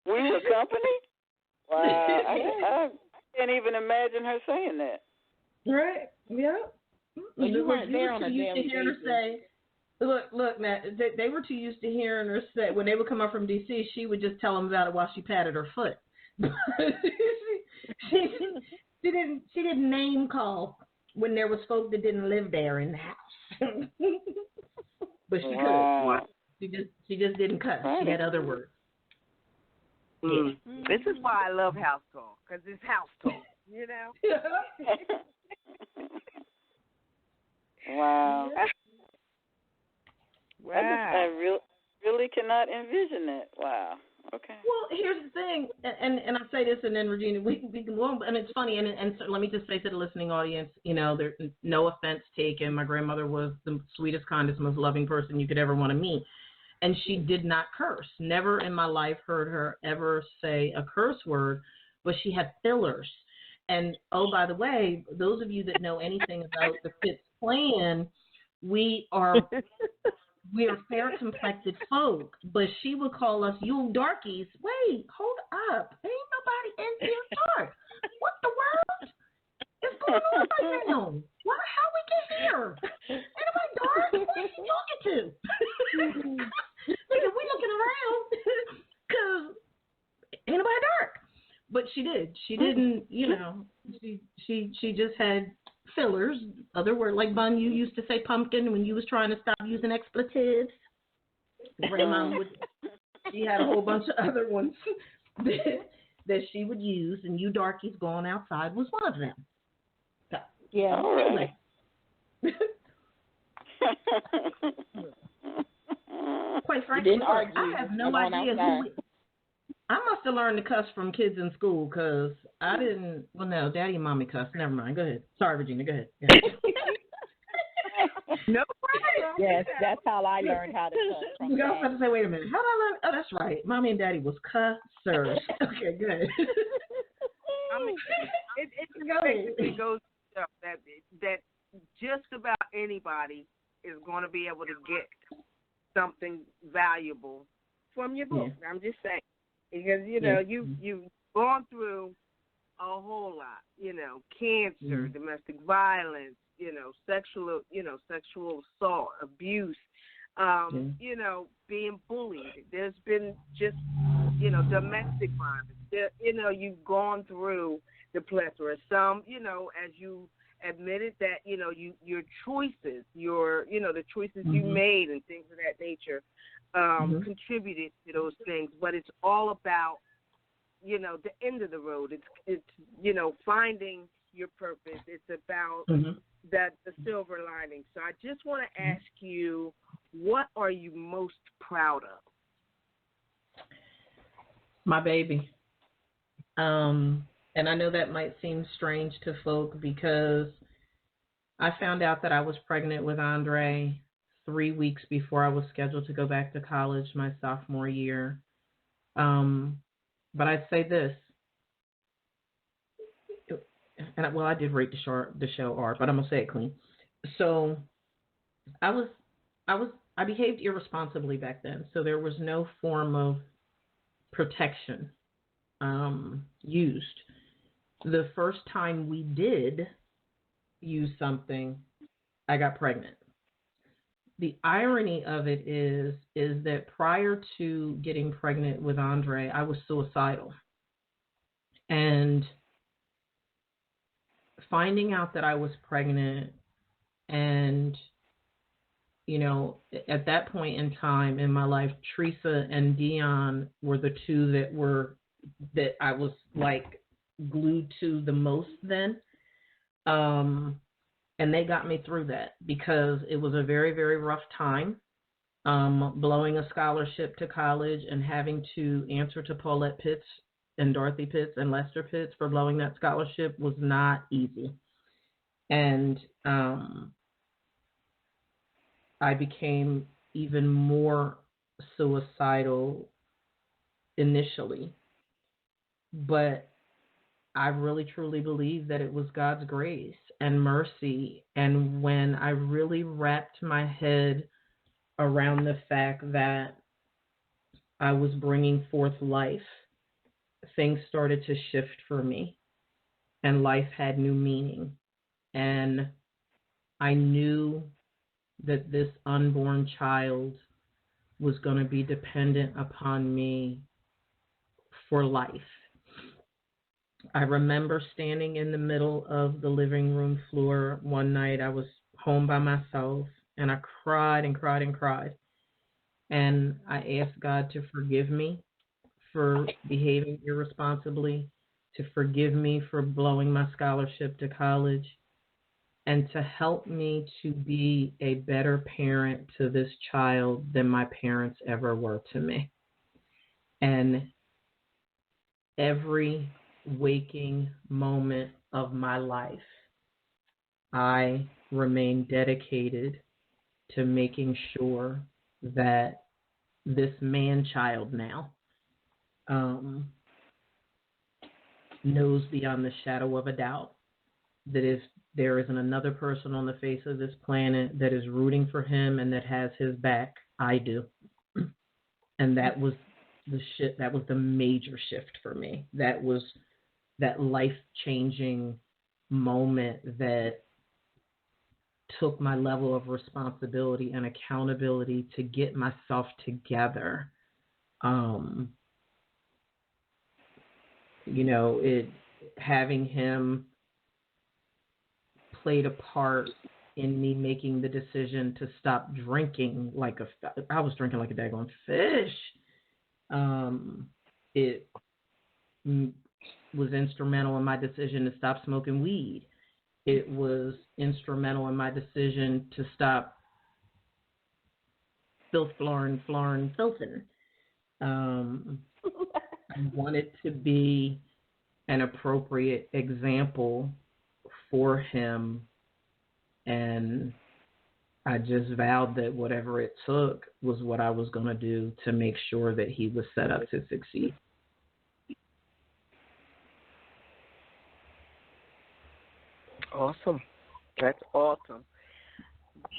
We were company? Wow. I can't even imagine her saying that. Right. Yeah. Well, you weren't there on a daily basis. Look, Matt, they were too used to hearing her say, when they would come up from D.C., she would just tell them about it while she patted her foot. she didn't name call when there was folk that didn't live there in the house. But she could. She just didn't cuss. She had other words. Yeah. This is why I love house talk, because it's house talk, Wow. Wow. I really cannot envision that. Wow. Okay. Well, here's the thing, and I say this, and then Regina, we can go on, and it's funny, and so let me just say to the listening audience, there's no offense taken. My grandmother was the sweetest, kindest, most loving person you could ever want to meet, and she did not curse. Never in my life heard her ever say a curse word, but she had fillers. And, oh, by the way, those of you that know anything about the Pitts clan, we are fair-complected folk, but she would call us, you darkies. Wait, hold up. Ain't nobody in here dark. What the world is going on right now? How we get here? Ain't nobody dark? Who are you talking to? Nigga, we looking around because ain't nobody dark. But she did. She didn't, she just had fillers. Other word, like Bun, you used to say pumpkin when you was trying to stop using expletives. Grandma she had a whole bunch of other ones that she would use, and you darkies going outside was one of them. So, yeah. All right. Quite frankly, I have no idea who. I must have learned to cuss from kids in school because I didn't. Well, no, Daddy and Mommy cuss. Never mind. Go ahead. Sorry, Regina. Go ahead. No problem. Yes, that's how I learned how to cuss. I was about to say, wait a minute. How did I learn? Oh, that's right. Mommy and Daddy was cussers. Okay, good. I mean, it basically goes to show that just about anybody is going to be able to get something valuable from your book. Yeah. I'm just saying. Because, you've gone through a whole lot, cancer, domestic violence, sexual assault, abuse, being bullied. There's been just, domestic violence. You've gone through the plethora. Some, as you admitted that, your choices, the choices you made and things of that nature, contributed to those things, but it's all about, the end of the road. It's finding your purpose. It's about the silver lining. So I just want to ask you, what are you most proud of? My baby. And I know that might seem strange to folk because I found out that I was pregnant with Andre 3 weeks before I was scheduled to go back to college my sophomore year. But I'd say this, and I did rate the show R, but I'm gonna say it clean. So I behaved irresponsibly back then. So there was no form of protection used. The first time we did use something, I got pregnant. The irony of it is that prior to getting pregnant with Andre, I was suicidal. And finding out that I was pregnant, and, you know, at that point in time in my life, Theresa and Dionne were the two that I was like glued to the most then. And they got me through that, because it was a very, very rough time. Blowing a scholarship to college and having to answer to Paulette Pitts and Dorothy Pitts and Lester Pitts for blowing that scholarship was not easy. And I became even more suicidal initially. But I really truly believe that it was God's grace and mercy. And when I really wrapped my head around the fact that I was bringing forth life, things started to shift for me, and life had new meaning. And I knew that this unborn child was going to be dependent upon me for life. I remember standing in the middle of the living room floor one night. I was home by myself, and I cried and cried and cried. And I asked God to forgive me for behaving irresponsibly, to forgive me for blowing my scholarship to college, and to help me to be a better parent to this child than my parents ever were to me. And every waking moment of my life, I remain dedicated to making sure that this man-child now knows beyond the shadow of a doubt that if there isn't another person on the face of this planet that is rooting for him and that has his back, I do. And that was the major shift for me. That was that life-changing moment that took my level of responsibility and accountability to get myself together. Having him played a part in me making the decision to stop drinking I was drinking like a daggone fish. It was instrumental in my decision to stop smoking weed. It was instrumental in my decision to stop filthing. I wanted to be an appropriate example for him, and I just vowed that whatever it took was what I was going to do to make sure that he was set up to succeed. Awesome. That's awesome.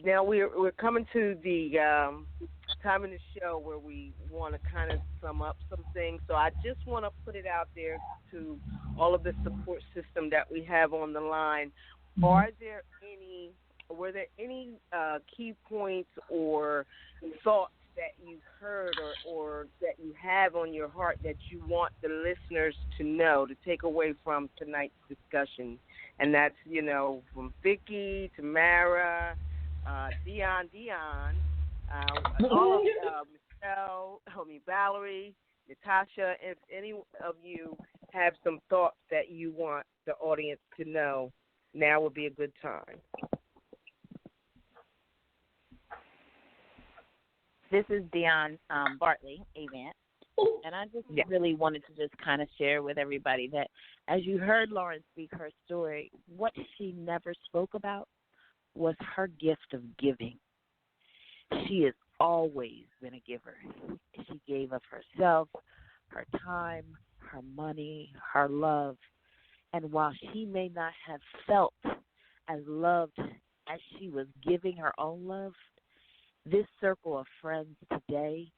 Now we're coming to the time in the show where we want to kind of sum up some things. So I just want to put it out there to all of the support system that we have on the line. Were there any key points or thoughts that you heard or that you have on your heart that you want the listeners to know, to take away from tonight's discussion? And that's, from Vicky, Tamara, Dionne, all of Michelle, Valerie, Natasha. If any of you have some thoughts that you want the audience to know, now would be a good time. This is Dionne Bartley-Avant. And I just really wanted to just kind of share with everybody that as you heard Lauren speak her story, what she never spoke about was her gift of giving. She has always been a giver. She gave of herself, her time, her money, her love. And while she may not have felt as loved as she was giving her own love, this circle of friends today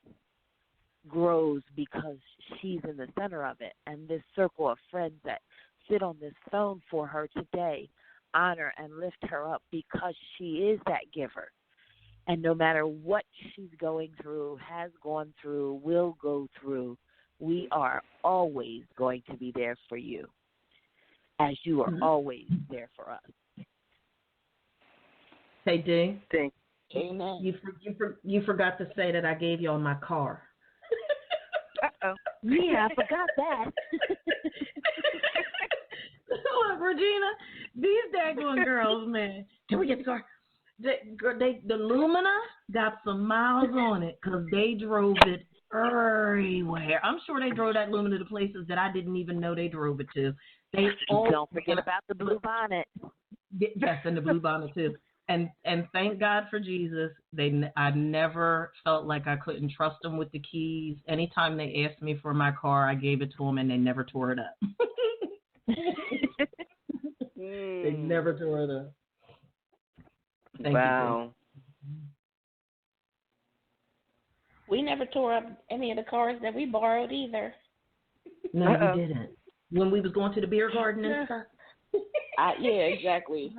grows because she's in the center of it. And this circle of friends that sit on this phone for her today honor and lift her up because she is that giver. And no matter what she's going through, has gone through, will go through, we are always going to be there for you, as you are always there for us. Hey, D. Amen. You forgot to say that I gave y'all my car. Uh-oh. Yeah, I forgot that. Look, Regina, these daggone girls, man. Can we get the car? The Lumina got some miles on it because they drove it everywhere. I'm sure they drove that Lumina to places that I didn't even know they drove it to. Don't forget about the blue bonnet. Yes, and the blue bonnet too. And thank God for Jesus. I never felt like I couldn't trust them with the keys. Anytime they asked me for my car, I gave it to them, and they never tore it up. They never tore it up. Wow. We never tore up any of the cars that we borrowed either. No, we didn't. When we was going to the beer garden and stuff. Yeah, exactly.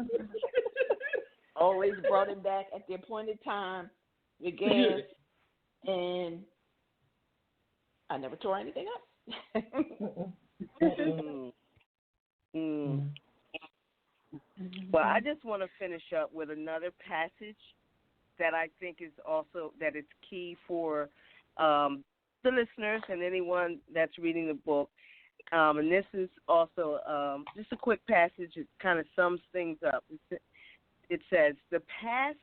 Always brought it back at the appointed time, the gas, and I never tore anything up. Well, I just want to finish up with another passage that I think is also that it's key for the listeners and anyone that's reading the book. And this is also just a quick passage. It kind of sums things up. It says, the past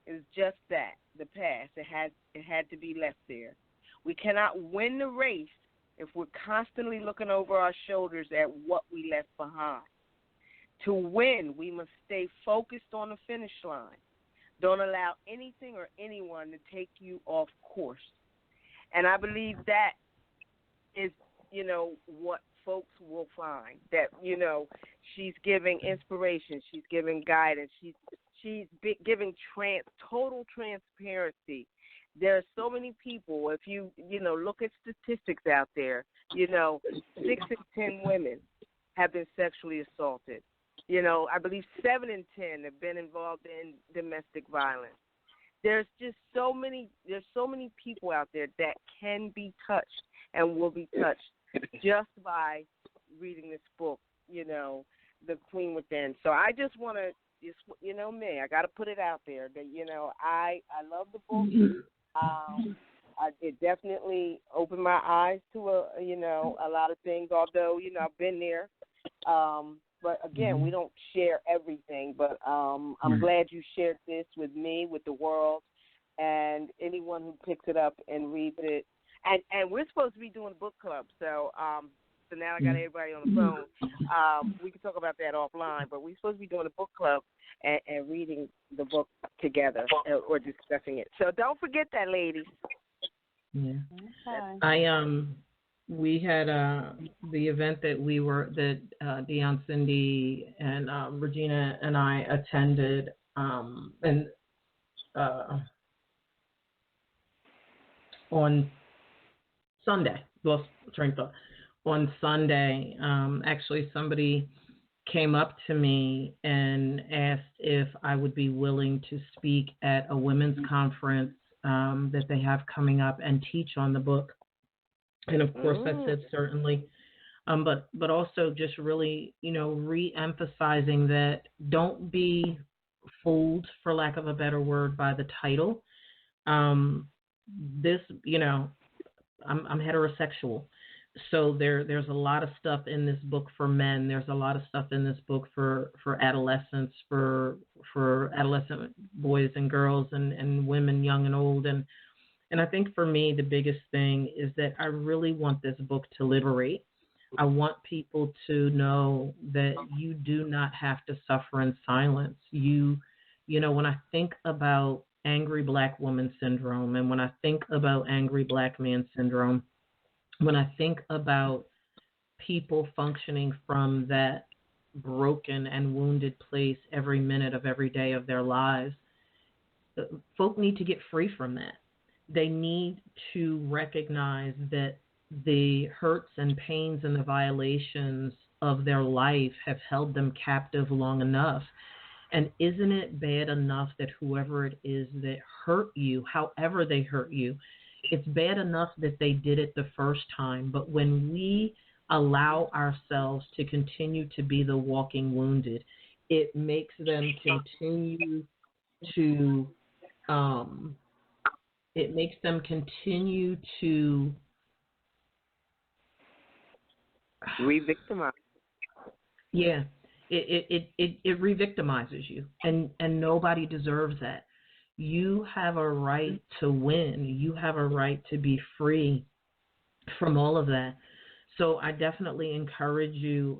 is just that, the past. It had to be left there. We cannot win the race if we're constantly looking over our shoulders at what we left behind. To win, we must stay focused on the finish line. Don't allow anything or anyone to take you off course. And I believe that is, what folks will find. That, she's giving inspiration. She's giving guidance. She's giving total transparency. There are so many people, if you look at statistics out there, 6 in 10 women have been sexually assaulted. I believe 7 in 10 have been involved in domestic violence. There's so many people out there that can be touched and will be touched just by reading this book, The Queen Within. So I just want to, me, I got to put it out there that, I love the book. It definitely opened my eyes to a lot of things, although, I've been there. But again, we don't share everything, but I'm glad you shared this with me, with the world, and anyone who picks it up and reads it. And we're supposed to be doing a book club, so now I got everybody on the phone. We can talk about that offline, but we're supposed to be doing a book club and reading the book together or discussing it. So don't forget that, ladies. Yeah. Okay. We had the event that Dionne, Cindy, and Regina and I attended, and on Sunday. Lost train of thought. On Sunday, actually, somebody came up to me and asked if I would be willing to speak at a women's conference that they have coming up and teach on the book. And of course, I said certainly, but also just really, re-emphasizing that don't be fooled, for lack of a better word, by the title. This, I'm heterosexual, so there's a lot of stuff in this book for men. There's a lot of stuff in this book for adolescents, for adolescent boys and girls and women, young and old, And I think for me, the biggest thing is that I really want this book to liberate. I want people to know that you do not have to suffer in silence. When I think about angry black woman syndrome, and when I think about angry black man syndrome, when I think about people functioning from that broken and wounded place every minute of every day of their lives, folk need to get free from that. They need to recognize that the hurts and pains and the violations of their life have held them captive long enough. And isn't it bad enough that whoever it is that hurt you, however they hurt you, it's bad enough that they did it the first time, but when we allow ourselves to continue to be the walking wounded, it makes them continue to re-victimize. Yeah, it re-victimizes you, and nobody deserves that. You have a right to win. You have a right to be free from all of that. So I definitely encourage you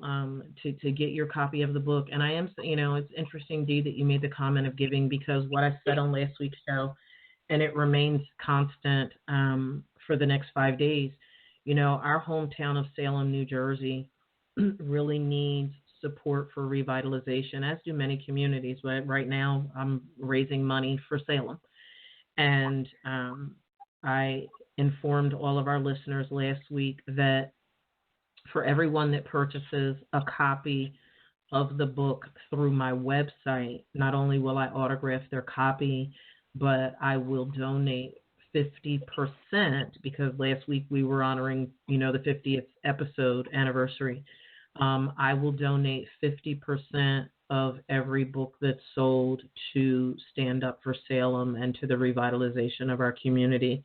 to get your copy of the book. And I am, it's interesting, Dee, that you made the comment of giving, because what I said on last week's show, and it remains constant for the next 5 days, our hometown of Salem, New Jersey, really needs support for revitalization, as do many communities. But right now, I'm raising money for Salem. And I informed all of our listeners last week that for everyone that purchases a copy of the book through my website, not only will I autograph their copy, but I will donate 50%, because last week we were honoring, the 50th episode anniversary. I will donate 50% of every book that's sold to Stand Up for Salem and to the revitalization of our community.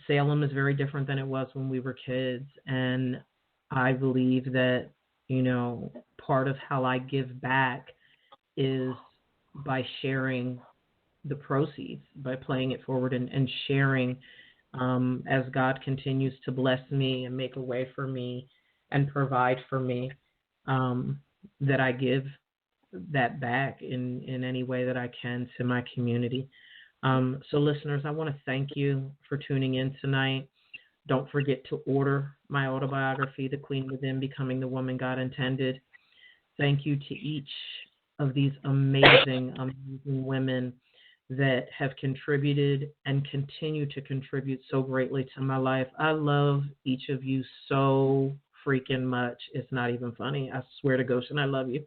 Salem is very different than it was when we were kids, and I believe that, part of how I give back is by sharing the proceeds, by playing it forward and sharing as God continues to bless me and make a way for me and provide for me, that I give that back in any way that I can to my community. So listeners, I want to thank you for tuning in tonight. Don't forget to order my autobiography, The Queen Within, Becoming the Woman God Intended. Thank you to each of these amazing, amazing women that have contributed and continue to contribute so greatly to my life. I love each of you so freaking much. It's not even funny. I swear to Goshen, I love you.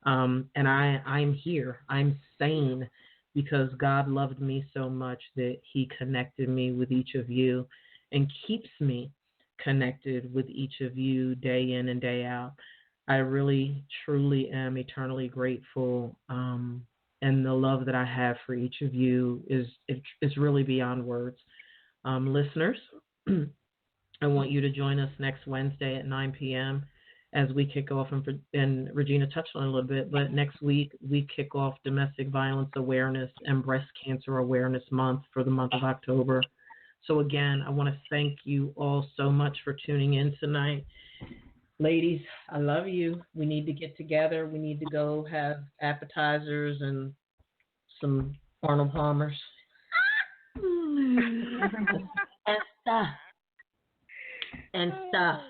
And I'm here. I'm sane because God loved me so much that he connected me with each of you and keeps me connected with each of you day in and day out. I really, truly am eternally grateful. And the love that I have for each of you is really beyond words. Listeners, I want you to join us next Wednesday at 9 p.m. as we kick off, and Regina touched on it a little bit, but next week we kick off Domestic Violence Awareness and Breast Cancer Awareness Month for the month of October. So again, I want to thank you all so much for tuning in tonight. Ladies, I love you. We need to get together. We need to go have appetizers and some Arnold Palmers. and stuff.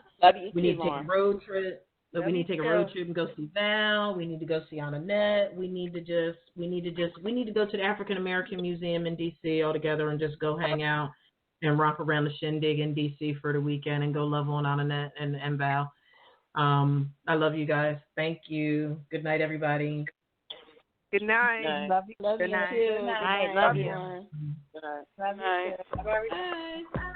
We need to take a road trip. We need to take a road trip and go see Val. We need to go see Annette. We need to go to the African American Museum in DC all together and just go hang out and rock around the shindig in DC for the weekend and go love on Annette and Val. I love you guys. Thank you. Good night, everybody. Good night. Love you. Good night. Good night. Love you. Good night. Bye.